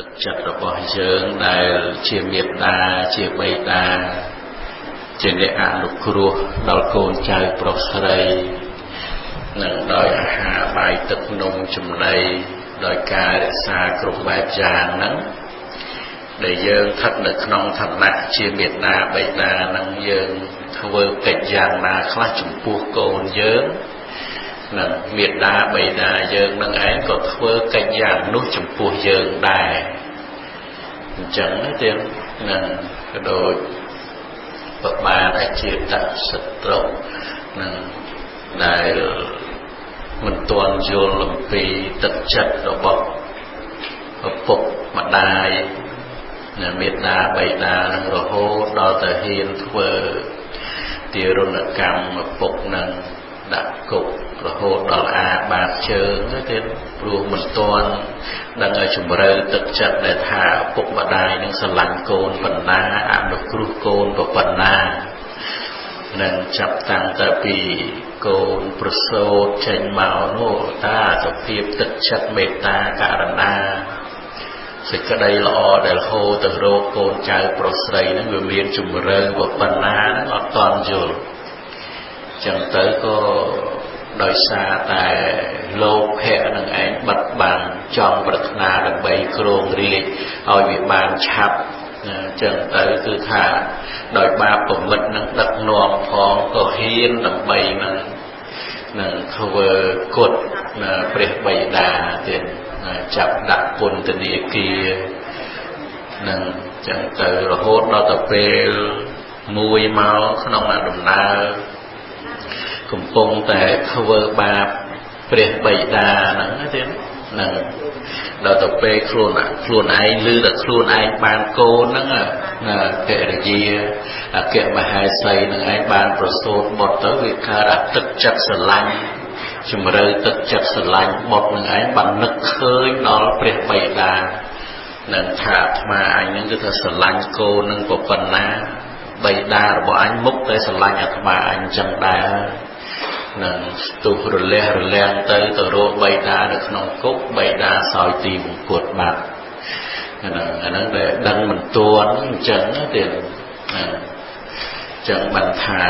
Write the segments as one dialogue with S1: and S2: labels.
S1: ទឹកចិត្តរបស់យើងដែលជាមេត្តាជាបិតាជាអ្នកអនុគ្រោះដល់កូនចៅប្រុសស្រីនិងដោយអាហារបាយទឹកនំចំណីដោយការរក្សាគ្រប់បែបយ៉ាងហ្នឹងដែលយើងស្ថិតនៅក្នុងឋានៈជាមេត្តាបិតានឹងយើងធ្វើកិច្ចយ៉ាងណាខ្លះចំពោះកូនយើងនិងមេត្តាបិតាយើងនឹងឯងក៏ធ្វើកិច្ចយ៉ាងនោះចំពោះយើងដែរអញ្ចឹងទៀតនឹងក៏ដូចបបាទអាជាតសត្រូវនឹងដែលមិនទាន់យល់អំពីទឹកចិត្តរបស់ឪពុកម្ដាយនិងមេត្តាបិតានឹងរហូតដល់ទៅហ៊ានធ្វើទារុណកម្មឪពុកនឹងដាក់គុករហូតដល់អាបាតជើងទៀតព្រោះមិនទាន់ដឹងឲ្យជំរឿទឹកចិត្តដែលថាឪពុកម្ដាយនឹងស្រឡាញ់កូនប៉ុណ្ណាអនុគ្រោះកូនប៉ុណ្ណានឹងចាប់តាំងតែពីកូនប្រសូតចេញមកនោះតាសភាពទឹកចិត្តមេត្តាករុណាសេចក្តីល្អដែលហូរទៅរកកូនចៅប្រុសស្រីនឹងវាមានជំរឿប៉ុណ្ណាអត់តន់យល់ចឹងទៅក៏ដោយសារតែលោភៈនឹងឯងបិទបាំងចង់ប្រាថ្នាដើម្បីគ្រងរាជ្យឲ្យវាបានឆាប់ចឹងទៅគឺថាដោយបាបប្រមិតនឹងដឹកនាំផងក៏ហ៊ានដើម្បីនឹងធ្វើគុតព្រះបិតាទៀតចាប់ដាក់ពន្ធនាគារនឹងចឹងទៅរហូតដល់ទៅពេលមួយមកក្នុងដំណើរកំពុងតែធ្វើបាបព្រះបិតាហ្នឹងទៀតហ្នឹងដល់ទៅពេលខ្លួនឯងឮតែខ្លួនឯងបានកូនហ្នឹងភរិយាអគ្គមហេសីនឹងឯងបានប្រសូតបុត្រទៅវាកើតទឹកចិត្តស្រឡាញ់ជំរឿទឹកចិត្តស្រឡាញ់បុត្រនឹងឯងបាននឹកឃើញដល់ព្រះបិតានឹងថាអាត្មាអញហ្នឹងគឺថាស្រឡាញ់កូននឹងប៉ុណ្ណាបិតារបស់អញមុខតែស្រឡាញ់អាត្មាអញចឹងដែរនឹងស្ទុះរលះរលាំងទៅរកបិតានៅក្នុងគុកបិតាសោយទីមង្គតបាត់អាហ្នឹងដែលដឹងមិនទាន់អញ្ចឹងទៀតចឹងបានថា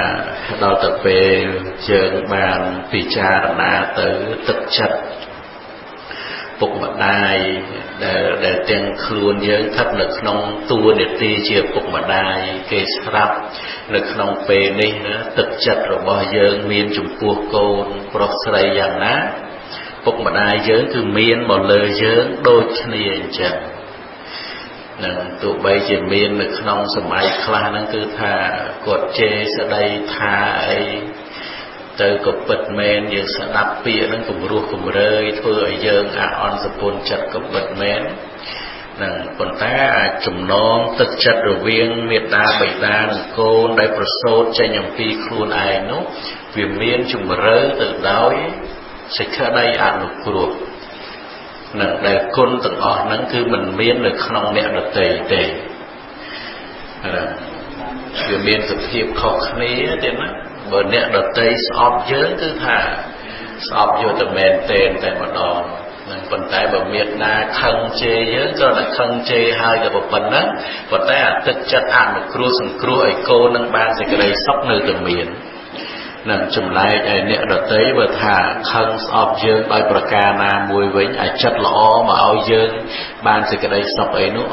S1: ដល់ទៅពេលយើងបានពិចារណាទៅទឹកចិត្តពុកម្ដាយដែលទាំងខ្លួនយើងស្ថិតនៅក្នុងតួនាទីជាពុកម្ដាយគេស្រាប់នៅក្នុងពេលនេះណាទឹកចិត្តរបស់យើងមានចំពោះកូនប្រុសស្រីយ៉ាងណាពុកម្ដាយយើងគឺមានមកលើយើងដូចគ្នាអញ្ចឹងនឹងទោះបីជាមាននៅក្នុងសម័យខ្លះហ្នឹងគឺថាគាត់ជេរស្ដីថាអីទៅក៏ពិតមែនយើងស្ដាប់ពាក្យហ្នឹងគំរោះគំរើយធ្វើឲ្យយើងអាអន់សពុនចិត្តក៏ពិតមែននឹងប៉ុន្តែអាចចំណងទឹកចិត្តរវាងមេត្តាបិតានិងកូនដែលប្រសូតចេញអំពីខ្លួនឯងនោះវាមានជំរឿទៅដោយសេចក្តីអនុគ្រោះនឹងដែលគុណទាំងអស់ហ្នឹងគឺមិនមាននៅក្នុងអ្នកដទៃទេវាមានសភាពខុសគ្នាទេណាបើអ្នកដតីស្អប់យើងគឺថាស្អប់យកតែមែនតែម្ដងនឹងប៉ុន្តែបើមានណាខឹងជេរយើងក៏តែខឹងជេរហើយក៏ប៉ុណ្ណឹងប៉ុន្តែអាទឹកចិត្តអនុគ្រោះសង្គ្រោះឲ្យកូននឹងបានសេចក្តីសុខនៅតែមាននឹងចម្លែកឲ្យអ្នកដតីបើថាខឹងស្អប់យើងដោយប្រការណាមួយវិញអាចិត្តល្អមកឲ្យយើងបានសេចក្តីសុខអីនោះ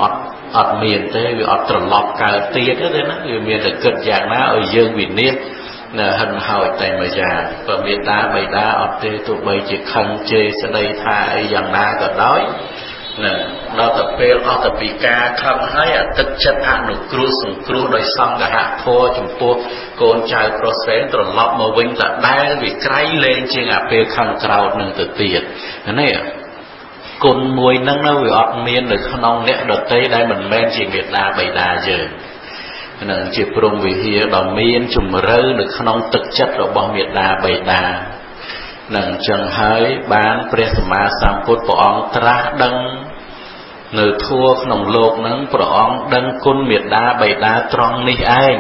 S1: អត់មានទេវាអត់ត្រឡប់កើតទៀតទេណាវាមានតែគិតយ៉ាងណាឲ្យយើងវិនិច្ឆ័យនៅហិនហោចតែមួយយ៉ាងបើមេត្តាបិតាអត់ទេទោះបីជាខឹងជេរស្ដីថាអីយ៉ាងណាក៏ដោយនឹងដល់ទៅពេលអស់ទៅពីការខឹងហើយអាទឹកចិត្តអនុគ្រោះសង្គ្រោះដោយសង្ឃហធម៌ចំពោះកូនចៅប្រុសស្រីត្រឡប់មកវិញតដែលវាក្រៃលែងជាងអាពេលខឹងក្រោធនឹងទៅទៀតនេះគុណមួយហ្នឹងវាអត់មាននៅក្នុងអ្នកដទៃដែលមិនមែនជាមេត្តាបិតាយើងនឹងជាព្រំវិហារដ៏មានជំរឿនៅក្នុងទឹកចិត្តរបស់មេត្តាបិតានឹងចឹងហើយបានព្រះសម្មាសម្ពុទ្ធព្រះអង្គត្រាស់ដឹងនៅធัวក្នុងលោកហ្នឹងព្រះអង្គដឹងគុណមេត្តាបិតាត្រង់នេះឯង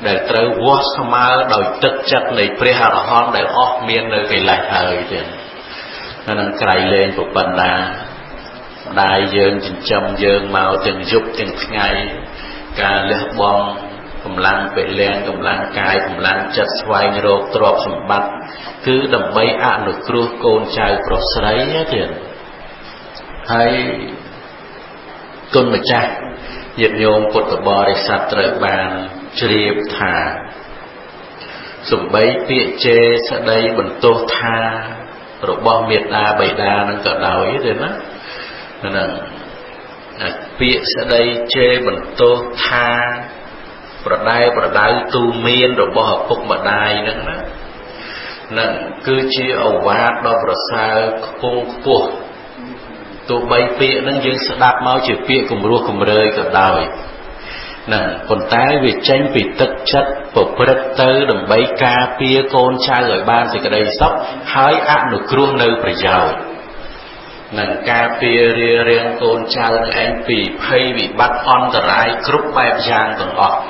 S1: ដែលត្រូវវាស់ស្មើដោយទឹកចិត្តនៃព្រះអរហន្តដែលអស់មាននៅកិលេសហើយទៀតនឹងក្រៃលែងប៉ុណ្ណា đđại dương chỉnh châm dương màu từng giúp từng ngày cả lẽ bom cầm lang vệ len cầm lang cài cầm lang chặt xoay rộp trọp sầm bát cứ đầm bay ạ được cua côn trai cột sấy tiền hay côn mà cha nhiệt nhôm cột tập bò để sạt trời bàn triệp thả sủng bấy bịa chê sẽ đây bẩn tô tha rồi bom miệt đa bảy đa nó cả đào ấy rồi đó nên là bịa sẽ đây chê bẩn tô tha bờ đai tu miên rồi bỏ học phục bờ đai nữa đó nên cứ chia ẩu vát đó bờ xa khung cua tụ bay bịa nó dương sẽ đạp máu chỉ bịa cùng rùa cùng rơi cả đào nè còn tái vì tranh vì tất chất của bất tư đừng bay ca pia con trai gọi ban thì cái đây sắp hái áp được kruông nơi phải giàu nè ca pia riêng con trai anh vì hay bị bắt on tờ rái group bài giang còn ọt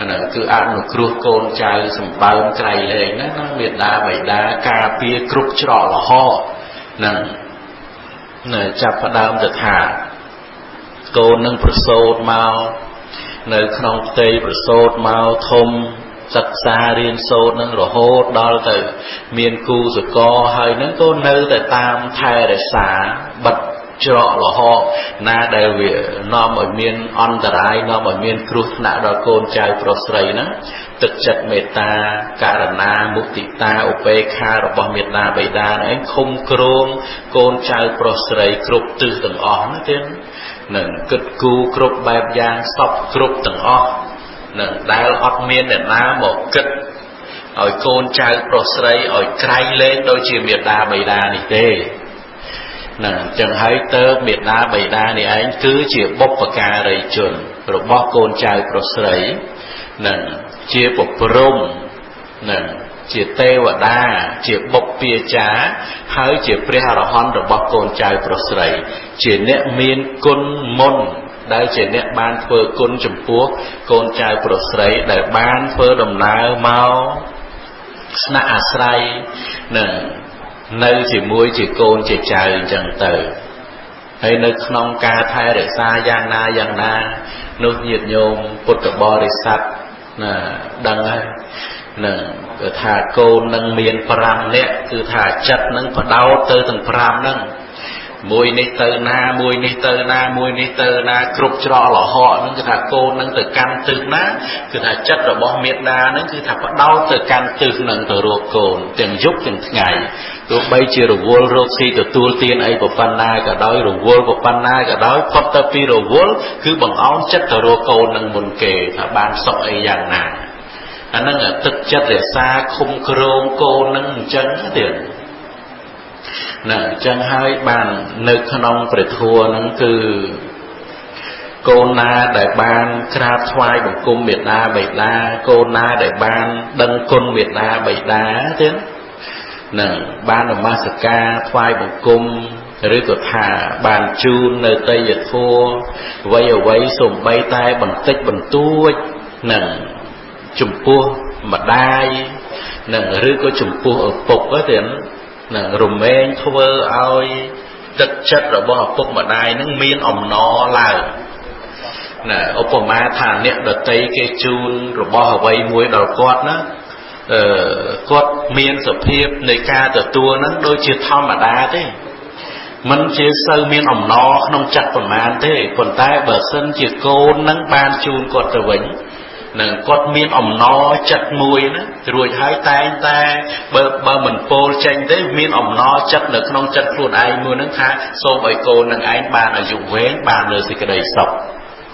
S1: nè cứ áp được kruông con trai sầm bao cày lên nó miệt đa bảy đá ca pia group trọ là ho nè chập phát đam giật hạ con nâng sốt màu nơi không tây sốt màu thôm sạch xa riêng sốt nâng rồi hốt đó từ miền cu rồi co hơi nó có nơi tại tam thay để xả bật trọ là họ na đều vì nó ở miền on the right nó ở miền cruise nã đó con trai prosray nó thực chất meta karana mukita upekha rồi bao miền na bảy đa anh không krong con trai prosray group từ từng on nó tên nâng kết cu group bài giang sọc group từng on nâng đai ọt miền để na một kết ở con trai prosray ở cày lên đôi chiều miền đa bảy đa này thế nè chẳng thấy tớ miệt đá bầy đá này anh cứ chỉ bốc vào ca rầy chuẩn rồi bó con trai prosray nè chia bốc rung nè chia tê và đá chia bốc bia chá hay chia preha ra hon rồi bó con trai prosray chia nẹ miên côn môn đây chia nẹ ban phơ côn chùm puốc con trai prosray để ban phơ đồng nào mau sna asray nè nơi chỉ muối chỉ côn chỉ trời chẳng tử hay nơi non ca thay để xa giang na nước nhiệt nhôm bột cả bò để sạch nè đằng ấy nè thả côn nâng miền pram nè cứ thả chất nâng có đau từ từng pram nâng mùi ní tơ na mùi ní tơ na cục trọ lọ họ nâng cứ thả côn nâng từ căn từ ná cứ thả chất rồi bỏ miệt đa nâng cứ thả có đau từ căn từ nâng từ ruột cồn từng giúp từng ngày tôi bây giờ rồi vô rô si từ tu tiên ấy của panna cả đói rồi vô của panna cả đói phát tập pi rồi vô cứ bằng áo chất từ ruột cồn nâng mồn kề thả ban sọ ấy dạng nào anh nâng ở thực chất để xa không krong cô nâng chân tiền nè chân hai bàn nơi khăn phải thua nó cứ cô na đại ban krap thoai bằng cung miệt đa bảy đa cô na đại ban đăng côn miệt đa bảy đá thế nè ban ở masaka thoai bằng cung rồi có thả bàn chun nơi tây nhật thua vây ở vây sùng bay tay bằng tích bằng tua nè chùm pua mà đai nè rồi có chùm pua ở phục đó thì nè rùm men thua ao chất chất rồi bỏ học phục mà đai nó miên ẩm nó là nè Obama thà nè đợt tây cái chun rồi bỏ vây muối đầu quạt nó quạt miên sập hiệp nơi ca từ tua nó đôi chia thom mà đá thế mình chia sâu miên ẩm nó không chặt phần màn thế còn tay bờ sân chia cô nắng ban chun quạt từ vĩnh nè quạt miên ẩm nó chặt mùi nó rồi hai tay ta bờ mình pol tranh thế miên ẩm nó chặt được không chặt luôn ai mua nó khá so với cô nâng anh bàn ở dụng vén bàn nơi thì cái đầy sọc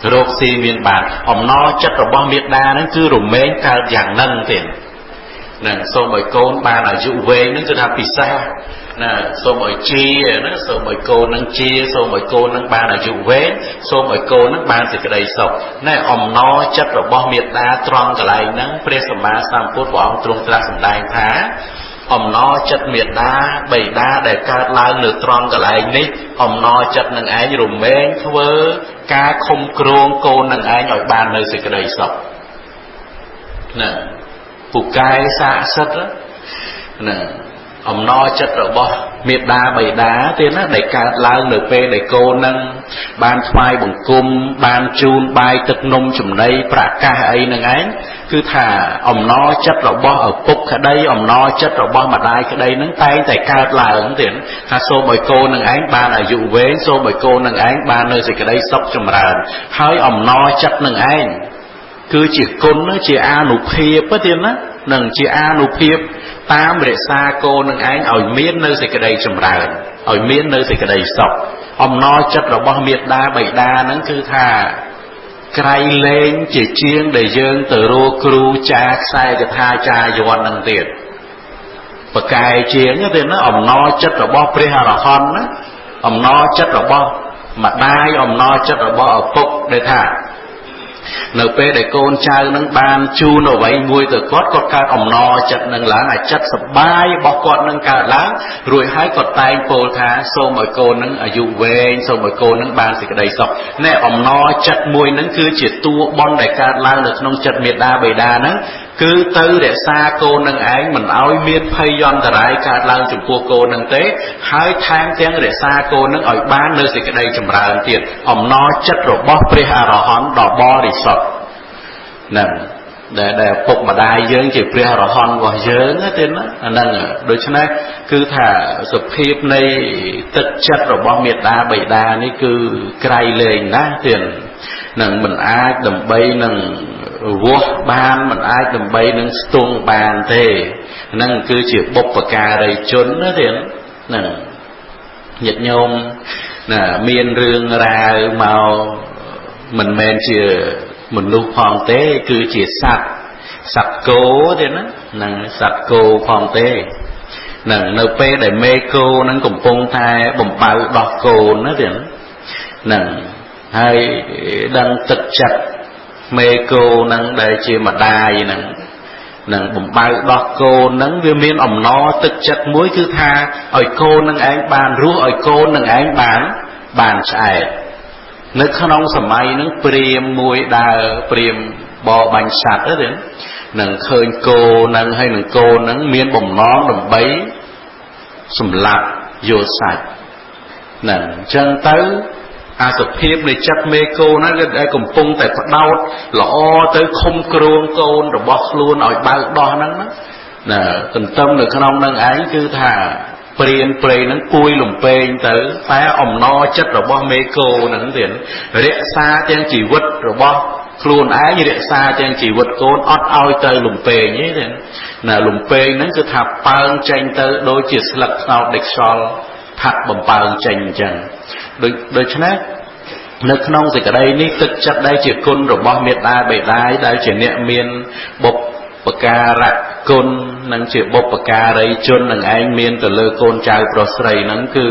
S1: rốt xì miên bàn ẩm nó chặt ở bao miệt đa nó cứ rùm mến cao dạng nâng tiền nè so với cô bàn ở dụng vén nó cứ làm pizza nè so với chi nó so với cô nâng chia so với cô nâng bàn ở dụng vén so với cô nâng bàn thì cái đầy sọc nè ẩm nó chặt ở bao miệt đa tròn cả lại nâng presama samput của ông trung tra sầm đai thá ẩm nó chặt miệt đá bảy đá để cao lao nửa tròn cả lại ní ẩm nó chặt nâng ái rùm mến thưa cá không krong cô nâng ái nhỏi bàn nơi thì cái đầy sọc nè phụ cai xa sất đó nè អំណរចិត្តរបស់មេត្តាបិតាទៀតណាដែលកើតឡើងនៅពេលដែលកូននឹងបានថ្វាយបង្គំបានជូនបាយទឹកនំចំណីប្រកាសអីនឹងឯងគឺថាអំណរចិត្តរបស់ឪពុកក្តីអំណរចិត្តរបស់ម្ដាយក្តីនឹងតែងតែកើតឡើងទៀតថាសូមឲ្យកូននឹងឯងបានអាយុវែងសូមឲ្យកូននឹងឯងបាននៅសេចក្តីសុខចម្រើនហើយអំណរចិត្តនឹងឯងគឺជាគុណជាអានុភាពទៀតណានឹងជាអានុភាពតាមរក្សាកូននឹងឯងឲ្យមាននៅសេចក្តីចម្រើនឲ្យមាននៅសេចក្តីសុខអំណរចិត្តរបស់មេត្តាបិតាហ្នឹងគឺថាក្រៃលែងជាជាងដែលយើងទៅរកគ្រូចាខ្សែកថាចាយ័ន្តហ្នឹងទៀតប្រកែជាងទៀតណាអំណរចិត្តរបស់ព្រះអរហន្តណាអំណរចិត្តរបស់ម្ដាយអំណរចិត្តរបស់ឪពុកដែលថានៅពេលដែលកូនចៅនឹងបានជូនអ្វីមួយទៅគាត់កើតអំណរចិត្តនឹងឡើងអាចិត្តសប្បាយរបស់គាត់នឹងកើតឡើងរួចហើយគាត់តែងពោលថាសូមឲ្យកូននឹងអាយុវែងសូមឲ្យកូននឹងបានសេចក្តីសុខណែអំណរចិត្តមួយនឹងគឺជាតួបុណ្យដែលកើតឡើងនៅក្នុងចិត្តមេត្តាបិតានឹងគឺទៅរក្សាកូននឹងឯងមិនឲ្យមានភ័យអន្តរាយកើតឡើងចំពោះកូននឹងទេហើយថែមទាំងរក្សាកូននឹងឲ្យបាននៅសេចក្តីចម្រើនទៀតអំណរចិត្តរបស់ព្រះអរហន្តដ៏បរិសុទ្ធហ្នឹងដែលពុកម្ដាយយើងជាព្រះអរហន្តរបស់យើងទេណាអាហ្នឹងដូច្នេះគឺថាសភាពនៃទឹកចិត្តរបស់មេត្តាបិតានេះគឺក្រៃលែងណាស់ទៀតនឹងមិនអាចដើម្បីនឹងវាស់បានមិនអាចដើម្បីនឹងស្ទង់បានទេហ្នឹងគឺជាបុព្វការីជនណាទៀតហ្នឹងញាតិញោមណាមានរឿងរ៉ាវមកមិនមែនជាមនុស្សផងទេគឺជាសត្វគោទេណាហ្នឹងសត្វគោផងទេហ្នឹងនៅពេលដែលមេគោហ្នឹងកំពុងតែបំបៅដោះកូនណាទៀតហ្នឹងហើយដឹងទឹកចិត្តមេគោហ្នឹងដែលជាម្ដាយហ្នឹងនឹងបំបៅដោះកូនហ្នឹងវាមានអំណរទឹកចិត្តមួយគឺថាឲ្យកូននឹងឯងបានរស់ឲ្យកូននឹងឯងបានឆ្អែតនៅក្នុងសម័យហ្នឹងព្រាហ្មណ៍មួយដើរព្រាហ្មណ៍បរបាញ់សត្វទេនឹងឃើញគោហ្នឹងហើយនឹងគោហ្នឹងមានបំណងដើម្បីសម្លាប់យកសាច់ហ្នឹងអញ្ចឹងទៅអាសភាពនៃចិត្តមេគោហ្នឹងដែលកំពុងតែផ្ដោតល្អទៅឃុំគ្រងកូនរបស់ខ្លួនឲ្យបើកដោះហ្នឹងណាទន្ទឹមនៅក្នុងហ្នឹងឯងគឺថាព្រានព្រៃហ្នឹងពួយលំពេងទៅតែអំណរចិត្តរបស់មេគោហ្នឹងទៀតរក្សាទាំងជីវិតរបស់ខ្លួនឯងរក្សាទាំងជីវិតកូនអត់ឲ្យទៅលំពេងទេណាលំពេងហ្នឹងគឺថាប៉ើងចេញទៅដូចជាស្លឹកត្នោតដែលខ្យល់ផាត់បំពើងចេញអញ្ចឹងដូច្នេះនៅក្នុងសេចក្តីនេះទឹកចិត្តដែលជាគុណរបស់មេត្តាបិតាដែលជាអ្នកមានបុព្វការៈគុណនិងជាបុព្វការីជននឹងឯងមានទៅលើកូនចៅប្រុសស្រីហ្នឹងគឺ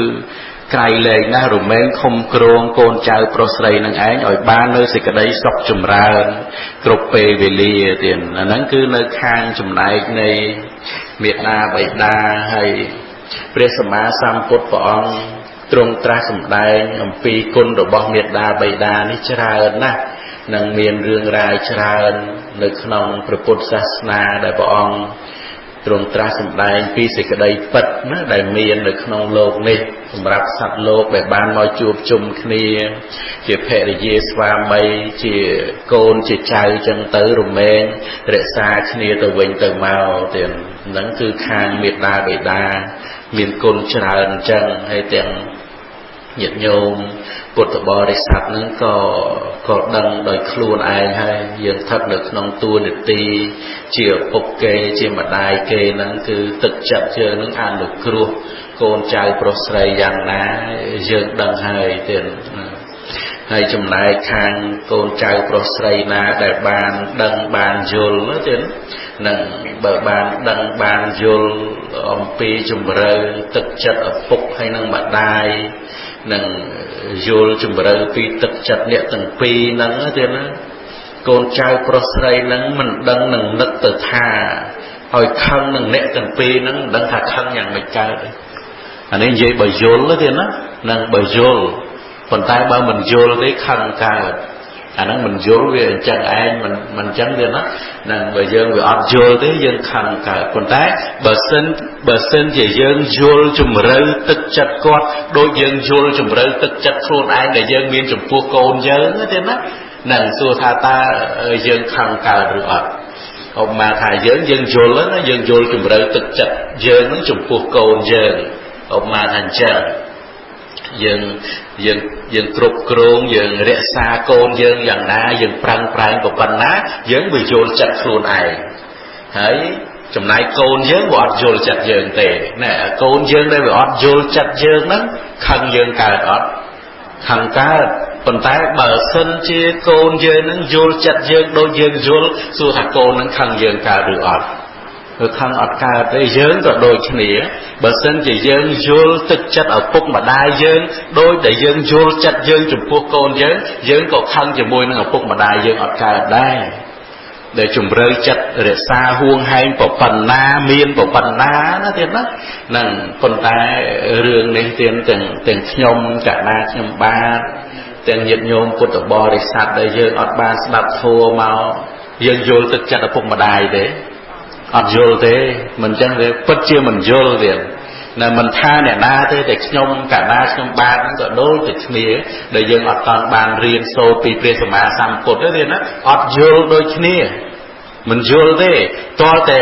S1: ក្រៃលែងណាស់រមែងខំគ្រងកូនចៅប្រុសស្រីនឹងឯងឲ្យបាននៅសេចក្តីសុខចម្រើនគ្រប់ពេលវេលាទៀតអាហ្នឹងគឺនៅខាងចំណែកនៃមេត្តាបិតាហើយព្រះសម្មាសម្ពុទ្ធព្រះអង្គទ្រង់ត្រាស់សម្ដែងអំពីគុណរបស់មេត្តាបិតានេះច្រើនណាស់និងមានរឿងរ៉ាវច្រើននៅក្នុងព្រះពុទ្ធសាសនាដែលព្រះអង្គទ្រង់ត្រាស់សម្ដែងពីសេចក្តីពិតណាដែលមាននៅក្នុងโลกនេះសម្រាប់សត្វលោកដែលបានមកជួបជុំគ្នាជាភរិយាស្វាមីជាកូនជាចៅចឹងទៅរមែងរក្សាគ្នាទៅវិញទៅមកទៀតហ្នឹងគឺខាងមេត្តាបិតាមានគុណច្រើនអញ្ចឹងហើយទាំងញាតិញោមពុទ្ធបរិស័ទហ្នឹងក៏ដឹងដោយខ្លួនឯងហើយយើងស្ថិតនៅក្នុងតួនាទីជាឪពុកគេជាម្ដាយគេហ្នឹងគឺទឹកចិត្តយើងហ្នឹងអនុគ្រោះកូនចៅប្រុសស្រីយ៉ាងណាយើងដឹងហើយទៀតហើយចំណែកខាងកូនចៅប្រុសស្រីណាដែលបានដឹងបានយល់ទៀតនឹងបើបានដឹងបានយល់អំពីជំរឿទឹកចិត្តឪពុកហើយនឹងម្ដាយនឹងយល់ជំរឿពីទឹកចិត្តអ្នកទាំងពីរហ្នឹងទៀតណាកូនចៅប្រុសស្រីហ្នឹងមិនដឹងនឹងនឹកទៅថាឲ្យខឹងនឹងអ្នកទាំងពីរហ្នឹងមិនដឹងថាខឹងយ៉ាងម៉េចកើតទេអានេះនិយាយបើយល់ទៀតណានឹងបើយល់ប៉ុន្តែបើមិនយល់ទេខឹងកើត anh nói mình vô về chẳng ai mình chẳng được đó nên bây giờ về ọt vô thế dân khăn cả con tay bờ sân chỉ dân vô chùm rơi tức chặt con đôi dân vô chùm rơi tức chặt luôn ai để dân miên chùm pua côn dớ thế đó nên xua tha ta dân khăn cả được ọt ông mà thà dân vô lớn nó dân vô chùm rơi tức chặt dân nó chùm pua côn dớ ông mà thành chờ dân trục krong dân rẽ xa côn dân dạng na dân prang của pan ná dân bị vô chặt luôn ai thấy trong này côn dân bọt vô chặt dân tệ nè côn dân đây bọt vô chặt dân đó khăn dân cả đó khăn cả còn tay bờ sân chia côn dân nó vô chặt dân đôi dân vô xua thà côn nó khăn dân cả được ọt khăn ọt cả đây dân rồi đôi kia bờ sân chỉ dân vô thực chất ở phúc mà đai dân đôi để dân vô chặt dân chụp phúc côn dân có khăn chỉ môi nó ở phúc mà đai dân ọt cả đây để chùm rơi chặt để xa huông hay của phần na miên của phần na nó tiền đó nằng con tay rương này tiền tiền nhom cả na nhom ba tiền nhiệt nhôm của tổ bò để sạt để dân ọt ba đập thua màu dân vô thực chất ở phúc mà đai đấy ọt vô thế mình chẳng thế bất chưa mình vô liền là mình tha nè na thế để nhom cả na nhom ba nó gọi đôi để kia để dân ọt toàn bàn riêng sâu pi pre sma sam cột đó liền á ọt vô đôi kia mình vô thế toแต่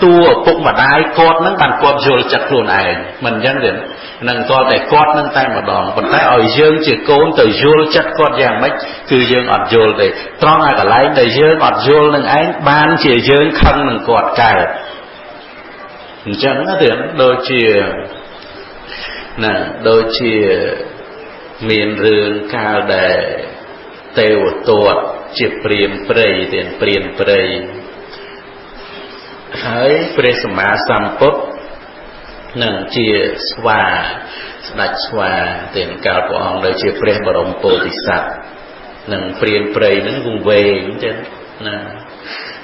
S1: ตัวปุ๊กมาได้กอดนั่งบันกอดโยลจักรวนไอมันยังเด่นนั่งtoแต่กอดนั่งตั้งมาดองคนใต้อ่อยเยื่อจีโกนแต่โยลจักกอดอย่างไม่คือเยื่ออดโยลแต่ตรองอะไรกับไรแต่เยื่ออดโยลนั่งไอ้บ้านจีเยื่อคังนั่งกอดกายจังนั่นเด่นโดยจีนั่นโดยจีมีนเรื่องข้าวแต่เตวตัวจีเปลี่ยนเปรย์เด่นเปลี่ยนเปรย์ហើយព្រះសម្មាសម្ពុទ្ធនឹងជាស្វាស្ដេចស្វាទាំងកាលព្រះអង្គដែលជាព្រះបរមពោធិសត្វនឹងព្រានព្រៃនឹងវង្វេងចឹងណា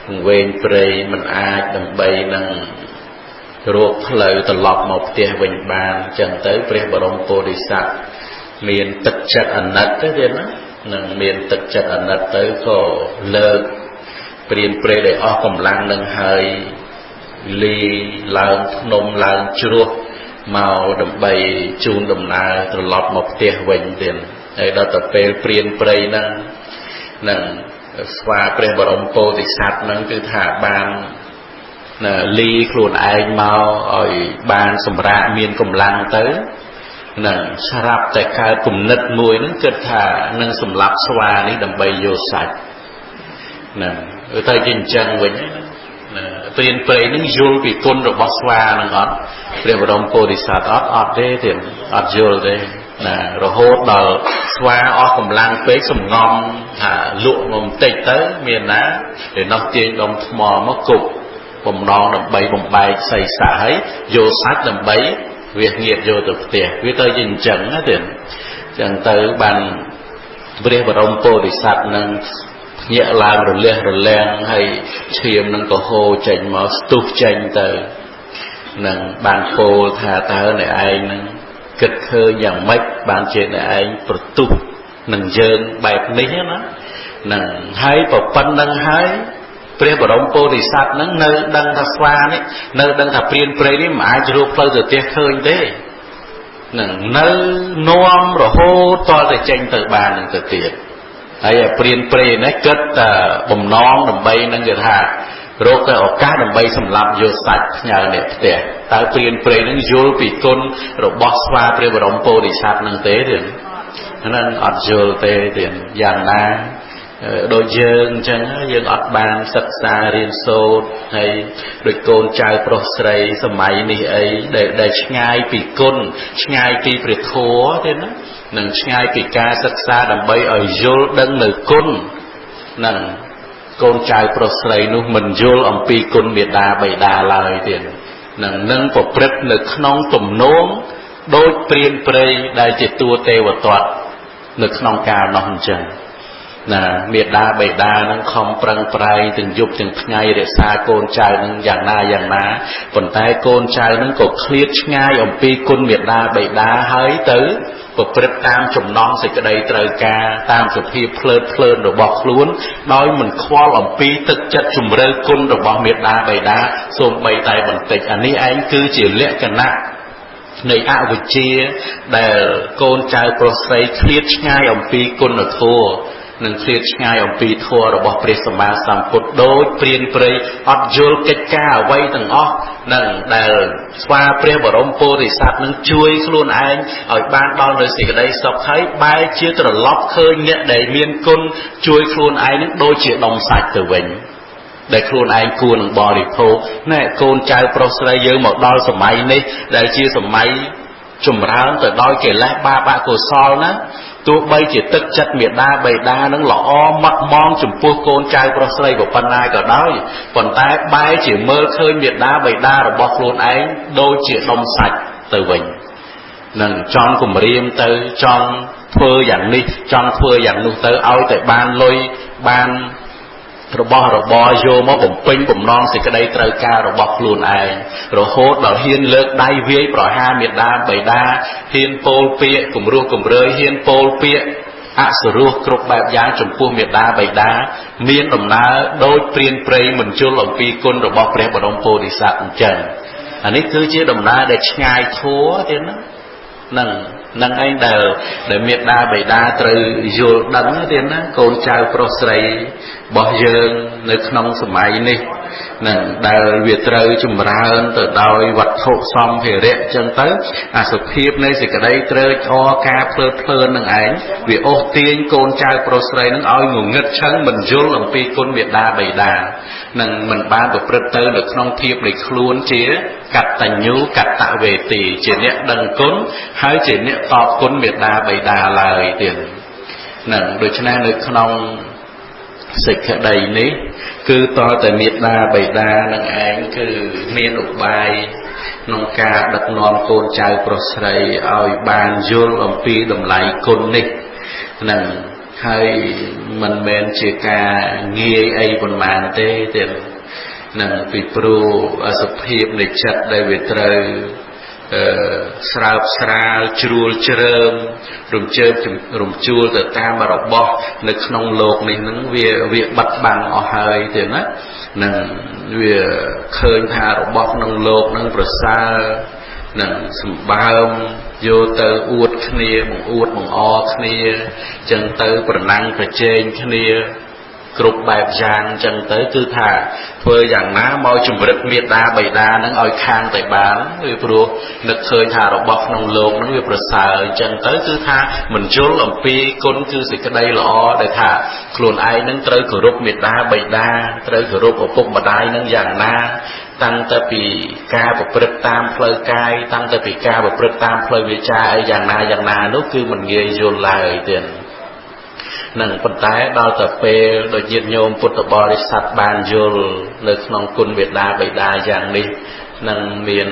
S1: វង្វេងព្រៃមិនអាចដើម្បីនឹងរកផ្លូវត្រឡប់មកផ្ទះវិញបានចឹងទៅព្រះបរមពោធិសត្វមានទឹកចិត្តអាណិតទៅទៀតណានឹងមានទឹកចិត្តអាណិតទៅក៏លើកព្រានព្រៃដែលអស់កម្លាំងនឹងហើយលីឡើងភ្នំឡើងជ្រោះមកដើម្បីជូនដំណើរត្រឡប់មកផ្ទះវិញទៀតហើយដល់ទៅពេលព្រានព្រៃហ្នឹងនឹងស្វាព្រះបរមពោធិសត្វហ្នឹងគឺថាបានលីខ្លួនឯងមកឲ្យបានសម្រាប់មានកម្លាំងទៅនឹងស្រាប់តែកើតគំនិតមួយហ្នឹងគិតថានឹងសម្លាប់ស្វានេះដើម្បីយកសាច់ហ្នឹងទៅជាអញ្ចឹងវិញព្រានព្រៃនឹងយល់ពីគុណរបស់ស្វានឹងអត់ព្រះបរមពោធិសត្វអត់ទេទៀតអត់យល់ទេណារហូតដល់ស្វាអស់កម្លាំងពេកសំងំថាលក់មកបន្តិចទៅមានណាđểនោះទាញដុំថ្មមកគប់បំណងដើម្បីបំបែកសីស័កហើយយកសាច់ដើម្បីវាងៀតយកទៅផ្ទះវាទៅជាអញ្ចឹងណាទៀតអញ្ចឹងទៅបានព្រះបរមពោធិសត្វនឹងញាក់ឡើងរលះរលាំងហើយឈាមនឹងក៏ហូរចេញមកស្ទុះចេញទៅនឹងបានពោលថាតើអ្នកឯងនឹងគិតឃើញយ៉ាងម៉េចបានជាអ្នកឯងប្រទុះនឹងយើងបែបនេះណានឹងហើយប្រពន្ធនឹងហើយព្រះបរមពោធិសត្វនឹងនៅដឹងថាស្វានេះនៅដឹងថាព្រានព្រៃនេះមិនអាចរកផ្លូវទៅផ្ទះឃើញទេនឹងនៅនាំរហូតតតែចេញទៅបាននឹងទៅទៀតហើយព្រានព្រៃនេះគិតតែបំណងដើម្បីនឹងគេថារកតែឱកាសដើម្បីសម្លាប់យកសាច់ផ្ញើអ្នកផ្ទះតើព្រានព្រៃនឹងយល់ពីគុណរបស់ស្វាព្រះបរមពោធិសត្វនឹងទេទេហ្នឹងអត់យល់ទេទេយ៉ាងណាដូចយើងអញ្ចឹងយើងអត់បានសិក្សារៀនសូត្រហើយដូចកូនចៅប្រុសស្រីសម័យនេះអីដែលឆ្ងាយពីគុណឆ្ងាយពីព្រះធម៌ទេណានឹងឆ្ងាយពីការសិក្សាដើម្បីឲ្យយល់ដឹងនៅគុណនឹងកូនចៅប្រុសស្រីនោះមិនយល់អំពីគុណមេដាបិតាឡើយទៀតនឹងប្រព្រឹត្តនៅក្នុងទំនងដូចព្រានព្រៃដែលជាតួទេវទត្តនៅក្នុងកាលនោះអញ្ចឹងណាមេដាបិតានឹងខំប្រឹងប្រែងទាំងយប់ទាំងថ្ងៃរក្សាកូនចៅនឹងយ៉ាងណាប៉ុន្តែកូនចៅនឹងក៏ឃ្លាតឆ្ងាយអំពីគុណមេដាបិតាហើយទៅ ប្រព្រឹត្តតាមចំណងសេចក្តីត្រូវការតាមសភាពភ្លើតភ្លើនរបស់ខ្លួនដោយមិនខ្វល់អំពីទឹកចិត្តជំរឿគុណរបស់មេត្តាបិតាសូម្បីតែបន្តិចអានេះឯងគឺជាលក្ខណៈនៃអវិជ្ជាដែលកូនចៅប្រុសស្រីឃ្លាតឆ្ងាយអំពីគុណធម៌និងឃ្លាតឆ្ងាយអំពីធម៌របស់ព្រះសម្មាសម្ពុទ្ធដោយព្រានព្រៃអត់យល់កិច្ចការអ្វីទាំងអស់នឹងដែលស្វាព្រះបរមពោធិសត្វនឹងជួយខ្លួនឯងឲ្យបានដល់នៅសេចក្តីសុខហើយបែរជាត្រឡប់ឃើញអ្នកដែលមានគុណជួយខ្លួនឯងនឹងដូចជាដុំសាច់ទៅវិញដែលខ្លួនឯងគួរនឹងបរិភោគណែកូនចៅប្រុសស្រីយើងមកដល់សម័យនេះដែលជាសម័យចម្រើនទៅដោយកិលេសបាបអកុសលណាទោះបីជាទឹកចិត្តមេដាបេដានឹងល្អម៉ត់ម៉ងចំពោះកូនចៅប្រុសស្រីប៉ុណ្ណាក៏ដោយប៉ុន្តែបែរជាមើលឃើញមេដាបេដារបស់ខ្លួនឯងដូចជាដុំសាច់ទៅវិញនឹងចង់គម្រាមទៅចង់ធ្វើយ៉ាងនេះចង់ធ្វើយ៉ាងនោះទៅឲ្យតែបានលុយបានរបស់របរយកមកបំពេញបំណងសេចក្តីត្រូវការរបស់ខ្លួនឯងរហូតដល់ហ៊ានលើកដៃវាយប្រហារមេដាបិតាហ៊ានពោលពាក្យគំរោះគំរើយហ៊ានពោលពាក្យអសុរោះគ្រប់បែបយ៉ាងចំពោះមេដាបិតាមានដំណើរដោយព្រានព្រៃមិនជល់អំពីគុណរបស់ព្រះបរមពោធិសត្វអញ្ចឹងអានេះគឺជាដំណើរដែលឆ្ងាយធัวទៀតណានឹងឯងដែលមេត្តាបិតាត្រូវយល់ដឹងទៀតណាកូនចៅប្រុសស្រីរបស់យើងនៅក្នុងសម័យនេះនឹងដែលវាត្រូវចម្រើនទៅដោយវត្ថុសម្ភារៈចឹងទៅអាសភាពនៃសេចក្តីត្រេកអរការភ្លើតភ្លើននឹងឯងវាអូសទាញកូនចៅប្រុសស្រីនឹងឲ្យងងឹតឆឹងមិនយល់អំពីគុណមេត្តាបិតានឹងមិនបានប្រព្រឹត្តទៅនៅក្នុងភាពនៃខ្លួនជាកតញ្ញូកតវេទីជាអ្នកដឹងគុណហើយជាអ្នកតបគុណមេត្តាបិតាឡើយទៀតនឹងដូច្នេះនៅក្នុងសេចក្តីនេះគឺតើតែមេត្តាបិតានឹងឯងគឺមានឧបាយក្នុងការដឹកនាំកូនចៅប្រុសស្រីឲ្យបានយល់អំពីតម្លៃគុណនេះនឹងហើយមិនមែនជាការងាយអីប៉ុន្មានទេទៀតនឹងពីព្រោះសភាពនៃចិត្តដែលវាត្រូវស្រើបស្រាលជ្រួលជ្រើមរំជើបរំជួលទៅតាមរបស់នៅក្នុងលោកនេះនឹងវាបាត់បង់អស់ហើយទេណានឹងវាឃើញថារបស់ក្នុងលោកនឹងប្រសើរនឹងសម្បើមយកទៅអួតគ្នាបង្អួតបង្អគ្នាចឹងទៅប្រណាំងប្រជែងគ្នាគ្រប់បែបយ៉ាងចឹងទៅគឺថាធ្វើយ៉ាងណាមកជំរិតមេត្តាបិតានឹងឲ្យខាងតែបានវាព្រោះនឹកឃើញថារបស់ក្នុងលោកនឹងវាប្រសើរចឹងទៅគឺថាមិនយល់អំពីគុណគឺសេចក្តីល្អដែលថាខ្លួនឯងនឹងត្រូវគោរពមេត្តាបិតាត្រូវគោរពឪពុកម្ដាយនឹងយ៉ាងណាតាំងតែពីការប្រព្រឹត្តតាមផ្លូវកាយតាំងតែពីការប្រព្រឹត្តតាមផ្លូវវាចាអីយ៉ាងណានោះគឺមិនងាយយល់ឡើយទៀតនឹងប៉ុន្តែដល់តែពេលដូចញាតិញោមពុទ្ធបរិស័ទបានយល់នៅក្នុងគុណមេត្តាបិតាយ៉ាងនេះនឹងមាន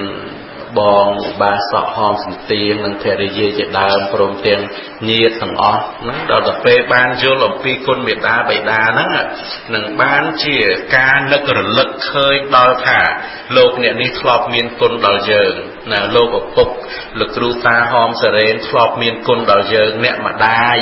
S1: បងបាសកហមសន្ទៀងនិងភរិយាជាដើមព្រមទាំងញាតិទាំងអស់ហ្នឹងដល់តែពេលបានយល់អំពីគុណមេត្តាបិតាហ្នឹងនឹងបានជាការនឹករលឹកឃើញដល់ថាលោកអ្នកនេះធ្លាប់មានគុណដល់យើងណាលោកឪពុកលោកគ្រូតាហមសរេនធ្លាប់មានគុណដល់យើងអ្នកម្ដាយ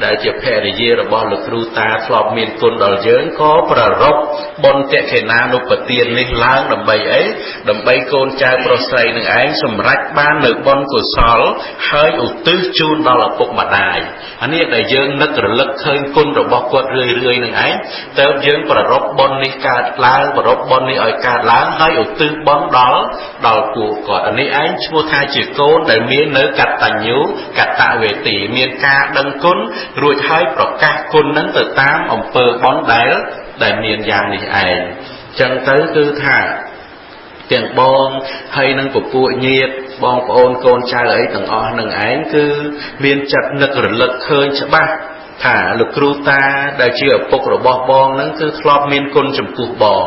S1: ដែលជាភរិយារបស់លោកគ្រូតាធ្លាប់មានគុណដល់យើងក៏ប្ររពបុណ្យតេខេណានុបទាននេះឡើងដើម្បីអីដើម្បីកូនចៅប្រុសស្រីនឹងឯងសម្រេចបាននៅបុណ្យកុសលហើយឧទ្ទិសជូនដល់ឪពុកម្ដាយអានេះដែលយើងនឹករលឹកឃើញគុណរបស់គាត់រឿយនឹងឯងតើយើងប្ររពបុណ្យនេះកើតឡើងប្ររពបុណ្យនេះឲ្យកើតឡើងហើយឧទ្ទិសបុណ្យដល់ពួកគាត់អានេះឯងឈ្មោះថាជាកូនដែលមាននៅកតញ្ញូកតវេទីមានការដឹងគុណរួចហើយប្រកាសគុណនឹងទៅតាមអំពើបុណ្យដែលមានយ៉ាងនេះឯងចឹងទៅគឺថាទាំងបងហើយនឹងពពួកញាតិបងប្អូនកូនចៅអីទាំងអស់នឹងឯងគឺមានចិត្តនឹករលឹកឃើញច្បាស់ថាលោកគ្រូតាដែលជាឪពុករបស់បងនឹងគឺធ្លាប់មានគុណចំពោះបង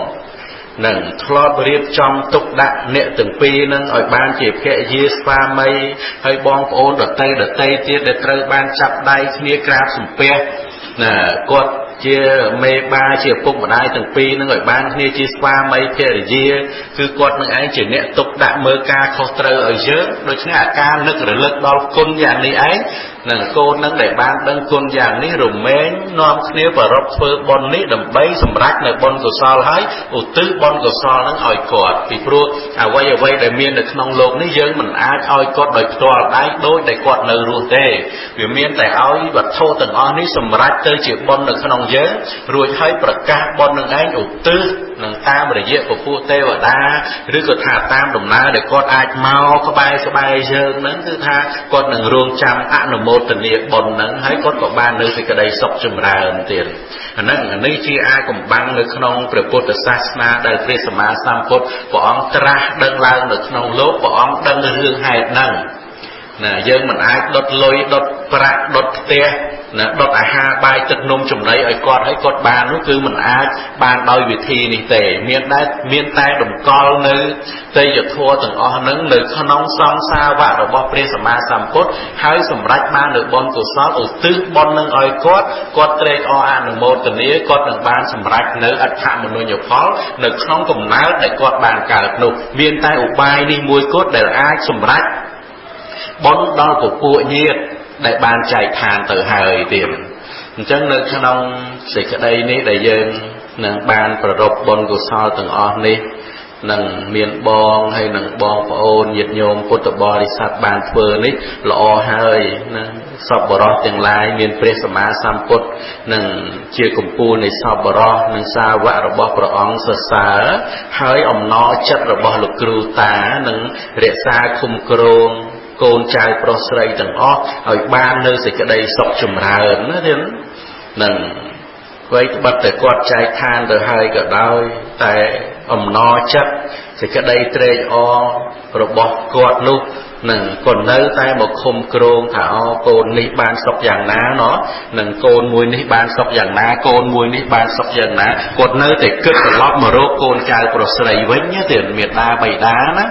S1: នឹងធ្លាប់រៀបចំទុកដាក់អ្នកទាំងពីរនឹងឲ្យបានជាភរិយាស្វាមីហើយបងប្អូនដតីទៀតដែលត្រូវបានចាប់ដៃគ្នាក្រាបសំពះណាគាត់ chia mê ba chia phục mà đai từng pi nó người ban kia chia qua mấy kia để chia cứ quật nó ấy chỉ nẹt tục đã mơ ca khó trơ ở dưới đôi khi ca nức rồi lực đo côn dạng này ấy nè cô nâng để ban đăng côn dạng này rồi mến nom kia và rập phơ bon ní đầm bay sầm rách này bon của sao hái ủ tứ bon của sao nó ỏi cọt vì pro quay để miên được nông lục ní dương mình ai ỏi cọt đòi to đáy đôi để cọt nở ruột tê vì miên tại ỏi và thô từng on ní sầm rách tới chịu bon được nông giới rồi thấy bật ca bon được ấy ủ tứ nâng tam để dễ của phu tê và đa rồi có thả tam đồng na để cọt ai mau có bay dương nắng thứ tha cọt nâng ruộng trăm ăn được một tình địa bồn nắng thấy có ba nơi thì cái đây sọc chùm ra ẩn tiền nâng nơi chi ai cũng băng được nông về Phật sát na đại thế sama sam Phật của ông tra đăng lang được nông lốp của ông đăng hương hai nâng nè dân mình ai đốt lôi đốt pra đốt te nè đốt ha bài tật nôm chùm đấy ở con thấy con ba nó cứ mình ai ban đôi vị thi này tệ miền tay đồng con nữ tây giờ thua từng o nắng nữ con nóng song xa và rồi bỏ pre sama sam cốt hai sầm rách ba nữ bon của sáu ở tứ bon nâng oi cốt tre o an nữ một tình nghĩa cốt nâng ban sầm rách nữ ắt hạ một nồi nhiều khó nữ không cùng náo để cốt bàn cả nụ miền tay ở bài đi mùi cốt để ai sầm rách bón đo của cụ nhiệt để ban chạy thàn từ hời tiền chân nơi khăn ông xịt ở đây ní đại dương nâng ban và rộp bon của sao từng on ní nâng miền bong hay nâng bong và ôn nhiệt nhôm của tập bò đi sát ban phơ ní lọ hơi nâng sọp bò rò tương lai miền presama samput nâng chia cùng pu này sọp bò rò nâng xa vạ rồi bò bò ong sờ sờ hơi ẩm nó chất rồi bò lục cừu tá nâng rẽ xa khum krong côn trai prosray từng ó ở ba nơi thì cái đây sọc chùm ra nó đến nâng với bắt để quạt trai than từ hai cả đôi tại no chất thì cái đây tre o rồi bỏ quạt lúc nâng còn nơi tay một khum krong thả o côn ní ban sọc dạng ná nó nâng côn mùi ní ban sọc dạng ná côn mùi ní ban sọc dạng ná còn nơi thì cứt lót mà rô côn trai prosray với nhá tiền miệt đa bày đá đó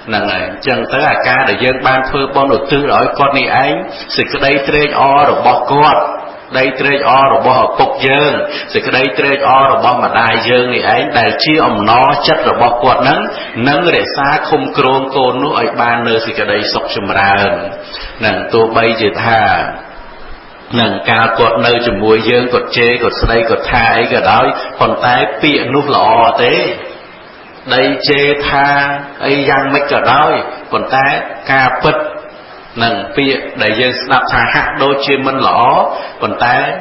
S1: nâng chân tới ca để dân ban phơ bon đầu tư rồi con này anh thì cái đây tre o rồi bỏ quạt đây tre o rồi bỏ cục dương thì cái đây tre o rồi bỏ mà đai dương này anh đại chia nó chất rồi bỏ quạt nâng để xa không krong côn nó ở ban nơi thì cái đây sọc chùm ra nâng tôi bay chỉ thà nâng cao quạt nơi chùm mùi dương quạt chê quạt đây quạt tha ấy cả đó còn tay piện nút lọ thế đây chê tha ấy giang mấy cả đôi còn tay ca bật nâng piện đại dương đạp thà hạ đôi chê mình lõ còn tay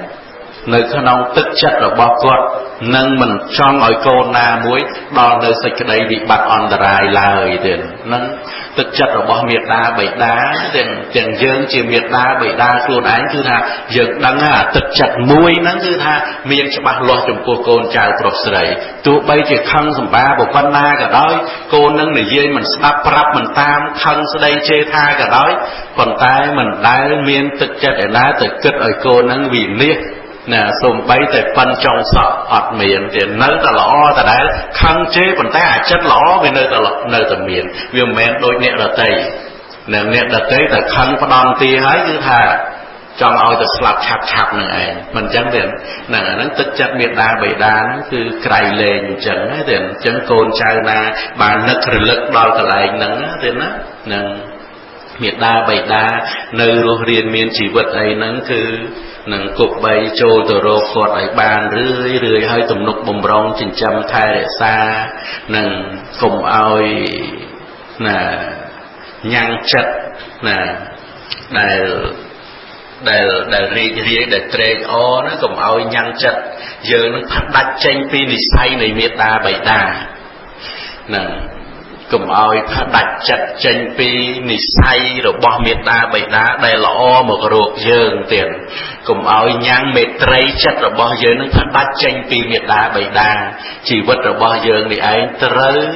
S1: nơi khăn ông tức chất rồi bỏ quạt nâng mình trong ở cô na muối đo nơi sạch cái đây bị bạc on đài lời tiền nâng tức chất rồi bỏ miệt đa bảy đá tiền dương chỉ miệt đa bảy đa luôn ánh thứ tha dương đắng tức chất muối nắng thứ tha miền cho bạc lo trong cô côn chào prosray tụ bay chỉ khăn sầm ba bộ con na cả đói cô nâng để dây mình snap rap mình tam khăn sau đây chê tha cả đói còn tay mình đá miền tức chất để đá từ kết ở cô nâng vì liệt nè xùm bay tại phân trong sọ ọt miền thì nơi ta lõ ta đã khăn chế còn tay chất lõ về nơi ta miền vì men đôi nẹt là tây nè nẹt là tây ta khăn có đòn tì hái cứ thà trong ao ta slap chạp này anh mình chẳng tiền nè nó tức chất miệt đa bể đá nó cứ cày lên chẳng ấy tiền chẳng côn trai na bà nực lực đo cả lại nắng tiền á nè miệt đa bể đá nơi rô riêng miền chỉ vật ấy nắng cứ nâng cục bay trôi từ rô khọt ấy bàn rưỡi hơi tùm nục bồng rong chỉnh chăm thai để xa nâng cùng oi nè nhang chất nè để riêng để tre o nó cùng oi nhang chất giờ nó phát đạch tranh pin thì say này miệt đa bảy đa nâng cùng oi phát đạch chặt tranh pi nị say rồi bỏ miệt đa bảy đá đây là o một ruột dương tiền cùng oi nhang mệt trây chất rồi bỏ dương nó phát đạch tranh pi miệt đa bảy đá chỉ vật rồi bỏ dương thì ấy trơi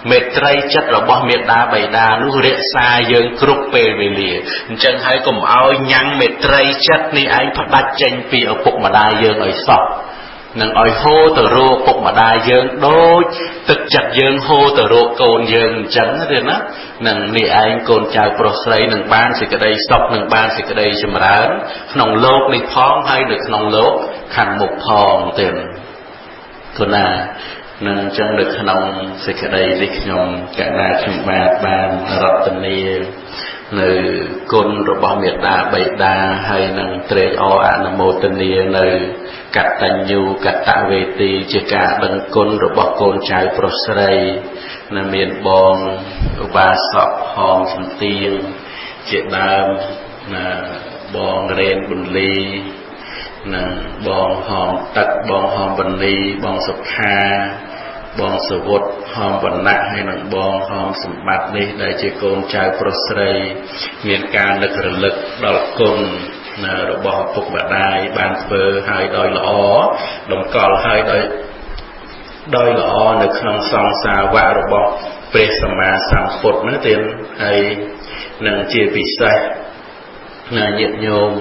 S1: mệt trây chất rồi bỏ miệt đa bảy đá nó rẽ xa dương cướp về lìa chân hay cùng oi nhang mệt trây chất ni ấy phát đạch tranh pi ở phục mà đa dương ở sọc នឹងឲ្យហូរទៅរកពុកម្ដាយយើងដូចទឹកចិត្តយើងហូរទៅរកកូនយើងអញ្ចឹងទេណានឹងនេះឯងកូនចៅប្រុសស្រីនឹងបានសេចក្តីសុខនឹងបានសេចក្តីចម្រើនក្នុងលោកនេះផងហើយនៅក្នុងលោកខាងមុខផងទៀតគណានឹងអញ្ចឹងនៅក្នុងសេចក្តីនេះខ្ញុំកណាខ្ញុំបានរតនានៅគុណរបស់មេត្តាបិតាហើយនឹងត្រេកអរអនុមោទនានៅកតញ្ញូកតវេទីជាការដឹងគុណរបស់កូនចៅប្រុសស្រីនៅមានបងឧបាសកហងសំទៀងជាដើមណាបងរេនបន្លីនិងបងហងទឹកបងហងបន្លីបងសុខាបងសវុតហមវណ្ណៈហើយនឹងបងហមសម្បត្តិនេះដែលជាកូនចៅប្រុសស្រីមានការនឹករលឹកដល់គុណរបស់ឪពុកម្ដាយបានធ្វើឲ្យដោយល្អតម្កល់ឲ្យដោយល្អនៅក្នុងសង្សារវៈរបស់ព្រះសម្មាសម្ពុទ្ធនោះទៀតហើយនឹងជាពិសេសញាតិញោម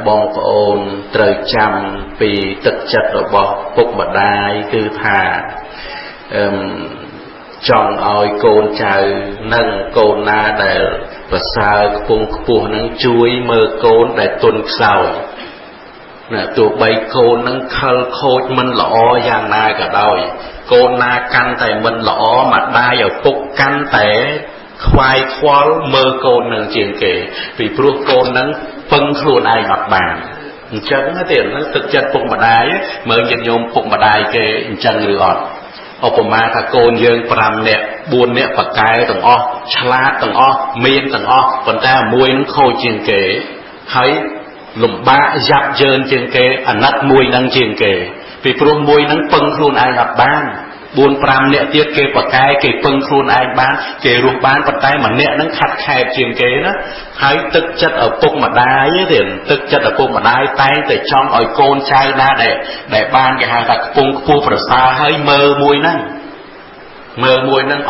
S1: បងប្អូនត្រូវចាំពីទឹកចិត្តរបស់ពុកម្ដាយគឺថាចង់ឲ្យកូនចៅនិងកូនណាដែលប្រសើរខ្ពង់ខ្ពស់នឹងជួយមើលកូនដែលទុនខ្សោយណាទោះបីកូននឹងខលខូចមិនល្អយ៉ាងណាក៏ដោយកូនណាកាន់តែមិនល្អម្ដាយឪពុកកាន់តែខ្វាយខ្វល់មើលកូននឹងជាងគេពីព្រោះកូននឹងពឹងខ្លួនឯងអត់បានអញ្ចឹងទេទឹកចិត្តពុកម្ដាយមើលញាតិញោមពុកម្ដាយគេអញ្ចឹងឬអត់ឧបមាថាកូនយើង5នាក់4នាក់ប៉ាកែទាំងអស់ឆ្លាតទាំងអស់មានទាំងអស់ប៉ុន្តែមួយនឹងខូចជាងគេហើយលំបាកយ៉ាប់យ៉ឺនជាងគេអាណិតមួយនឹងជាងគេពីព្រោះមួយនឹងពឹងខ្លួនឯងអត់បាន4-5នាក់ទៀតគេប៉ាកែគេពឹងខ្លួនឯងបានគេរស់បានប៉ុន្តែម្នាក់នឹងខាត់ខែបជាងគេណាហើយទឹកចិត្តឪពុកម្ដាយទេទឹកចិត្តឪពុកម្ដាយតែងតែចង់ឲ្យកូនចៅណាដែលបានគេហៅថាខ្ពង់ខ្ពស់ប្រសើរហើយមើលមួយហ្នឹង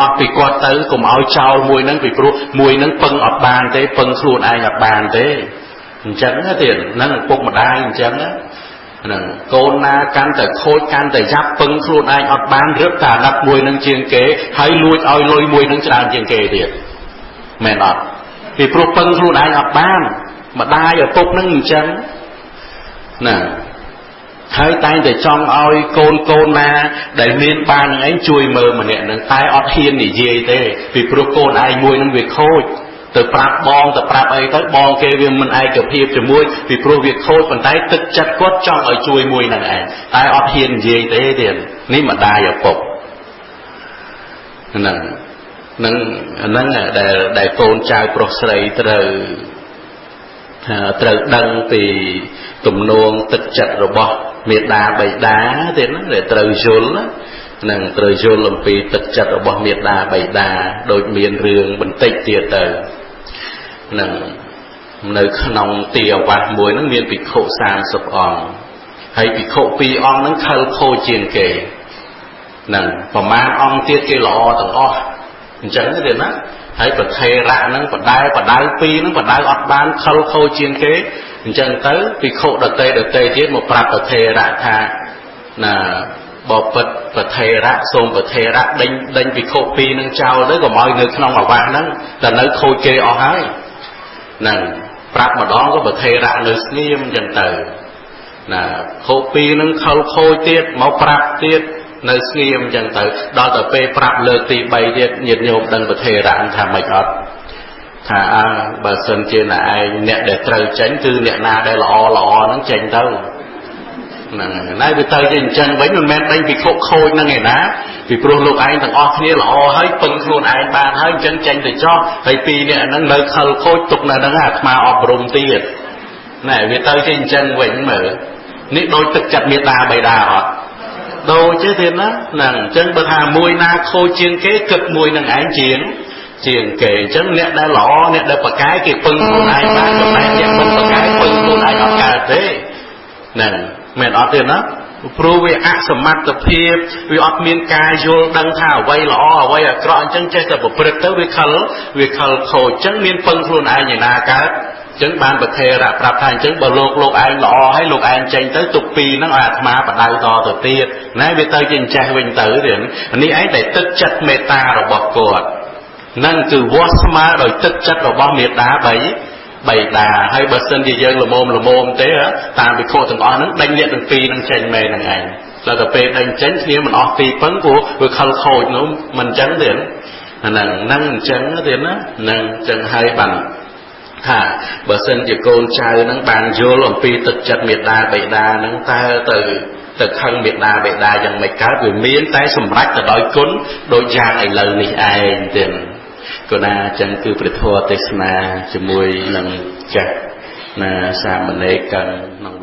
S1: អត់ពីគាត់ទៅកុំឲ្យចោលមួយហ្នឹងពីព្រោះមួយហ្នឹងពឹងអត់បានទេពឹងខ្លួនឯងអត់បានទេអញ្ចឹងទេហ្នឹងឪពុកម្ដាយអញ្ចឹងហ្នឹងកូនណាកាន់តែខូចកាន់តែយ៉ាប់ពឹងខ្លួនឯងអត់បានរឹបតែអាណិតមួយនឹងជាងគេហើយលួចឲ្យលុយមួយនឹងច្រើនជាងគេទៀតមែនអត់ពីព្រោះពឹងខ្លួនឯងអត់បានម្ដាយឪពុកនឹងអញ្ចឹងណាហើយតែងតែចង់ឲ្យកូនណាដែលមានបាននឹងឯងជួយមើលម្នាក់នឹងតែអត់ហ៊ាននិយាយទេពីព្រោះកូនឯងមួយនឹងវាខូចទៅប្រាប់បងទៅប្រាប់អីទៅបងគេវាមិនឯកភាពជាមួយពីព្រោះវាខូចប៉ុន្តែទឹកចិត្តគាត់ចង់ឲ្យជួយមួយនឹងឯងតែអត់ហ៊ាននិយាយទេទៀតនេះម្ដាយឪពុកហ្នឹងដែលកូនចៅប្រុសស្រីត្រូវដឹងពីទំនោរទឹកចិត្តរបស់មេដាបិតាទៀតណាដែលត្រូវយល់នឹងត្រូវយល់អំពីទឹកចិត្តរបស់មេដាបិតាដូចមានរឿងបន្តិចទៀតទៅនឹងនៅក្នុងទីអាវាសមួយហ្នឹងមានភិក្ខុ30អង្គហើយភិក្ខុ2អង្គហ្នឹងខលខូចជាងគេនឹងប្រមាណអង្គទៀតគេល្អទាំងអស់អញ្ចឹងទេណាហើយប្រធេរៈហ្នឹងបដៅ2ហ្នឹងបដៅអត់បានខលខូចជាងគេអញ្ចឹងទៅភិក្ខុដតេទៀតមកប្រាប់ប្រធេរៈថាណាបបិទ្ធប្រធេរៈសូមប្រធេរៈដេញភិក្ខុ2ហ្នឹងចោលទៅកុំឲ្យនៅក្នុងអាវាសហ្នឹងតែនៅខូចគេអស់ហើយហ្នឹងប្រាប់ម្ដងក៏ប្រធេរៈនៅស្ងៀមអញ្ចឹងទៅណាខូច2ហ្នឹងខលខូចទៀតមកប្រាប់ទៀតនៅស្ងៀមអញ្ចឹងទៅដល់ទៅពេលប្រាប់លើកទី3ទៀតញាតិញោមដឹងប្រធេរៈថាម៉េចអត់ថាបើសិនជាអ្នកឯងអ្នកដែលត្រូវចេញគឺអ្នកណាដែលល្អហ្នឹងចេញទៅហ្នឹងហើយវាទៅជាអញ្ចឹងវិញមិនមែនដេញភិក្ខុខូចហ្នឹងឯណាពីព្រោះលោកឯងទាំងអស់គ្នាល្អហើយពឹងខ្លួនឯងបានហើយអញ្ចឹងចេញទៅចោះហើយ2នាក់ហ្នឹងនៅខលខូចទុកនៅហ្នឹងអាត្មាអប់រំទៀតណែវាទៅជាអញ្ចឹងវិញមើលនេះដូចទឹកចិត្តមេដាបិតាអត់ដូចទេណាហ្នឹងអញ្ចឹងបើថាមួយណាខូចជាងគេគិតមួយនឹងឯងជាងគេអញ្ចឹងអ្នកដែលល្អអ្នកដែលប្រកែកគេពឹងខ្លួនឯងបានចំណែកអ្នកមិនប្រកែកពឹងខ្លួនឯងអត់កើតទេហ្នឹងមែនអត់ទេណាព្រោះវាអសមត្ថភាពវាអត់មានការយល់ដឹងថាអ្វីល្អអ្វីអាក្រក់អញ្ចឹងចេះតែប្រព្រឹត្តទៅវាខលខូចអញ្ចឹងមានពឹងខ្លួនឯងឯណាកើត chẳng ban bậc thề rạp rạp thành chẳng bờ lục anh lọ hay lục anh tranh tới tục pi nó mà bắt đầu to từ tiệt nãy bây tới trên trai bình tử thì ní ấy để tức chất meta rồi bọc cột nâng từ wasma rồi tức chất rồi bao miệt đá bày đà hay bật sân gì dân là mồm thế á ta bị khô từng nó đánh liệt từng pi đang tranh mê năng ảnh là tập về đánh chánh nếu mình off pi phấn của vừa khâu khôi nó mình chắn đến năng chắn đến á năng chắn hai bằng ha bờ sân chỉ côn trai năng bàn vô làm pi thực chặt miệt đà bày đà năng ta từ khăn miệt đà bày đà dần mấy cá vừa miếng tay sầm rách từ đói cún đôi giang này lời này ai tiền cô na chẳng cứ bị thua tết na chỉ mùi lần chặt na sa mình lấy cần nông